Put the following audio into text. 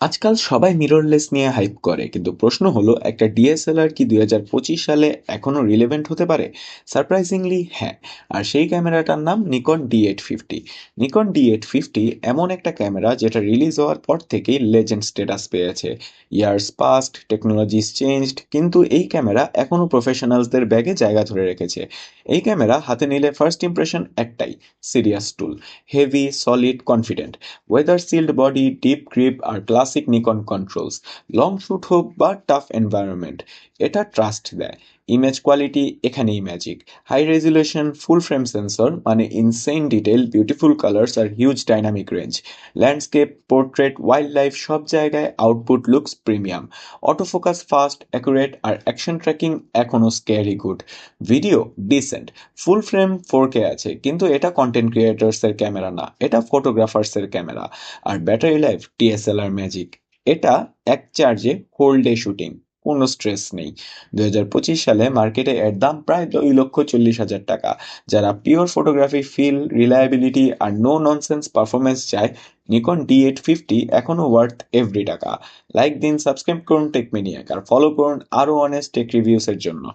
আজকাল সবাই মিররলেস নিয়ে হাইপ করে, কিন্তু প্রশ্ন হলো একটা ডিএসএলআর কি 2025 সালে এখনো রিলেভেন্ট হতে পারে? সারপ্রাইজিংলি হ্যাঁ। আর সেই ক্যামেরাটার নাম নিকন D850। নিকন D850 এমন একটা ক্যামেরা যেটা রিলিজ হওয়ার পর থেকেই লেজেন্ড স্ট্যাটাস পেয়েছে। ইয়ার্স পাস্ট, টেকনোলজিস চেঞ্জড, কিন্তু এই ক্যামেরা এখনো প্রফেশনালসদের ব্যাগে জায়গা ধরে রেখেছে। এই ক্যামেরা হাতে নিলে ফার্স্ট ইমপ্রেশন একটাই: serious tool, heavy, solid, confident. Weather sealed body, deep grip আর classic Nikon controls. Long shoot হোক বা টাফ এনভায়রনমেন্ট, এটা ট্রাস্ট দেয়। ইমেজ কোয়ালিটি এখানেই magic. High resolution, full frame sensor, মানে ইনসেইন ডিটেল, বিউটিফুল কালার্স আর huge dynamic range. Landscape, portrait, wildlife সব জায়গায় output looks premium. Autofocus fast, accurate আর অ্যাকশন ট্র্যাকিং এখনও scary good. Video decent. Full frame 4K আছে, কিন্তু এটা content ক্রিয়েটরসের camera না, এটা ফটোগ্রাফার্সের ক্যামেরা। আর ব্যাটারি লাইফ ডিএসএলআর ম্যাজিক। এটা এক চার্জে হোল ডে শুটিং, কোনো স্ট্রেস নেই। 2025 সালে মার্কেটে এর দাম প্রায় 2,40,000 টাকা। যারা পিওর ফটোগ্রাফি ফিল, রিলায়েবিলিটি আর নো ননসেন্স পারফরমেন্স চায়, নিকন D850 এখনো ওয়ার্থ এভরি টাকা। লাইক দিন, সাবস্ক্রাইব করুন টেকমেনিয়াক, আর ফলো করুন আরও অনেস্ট টেক রিভিউসের জন্য।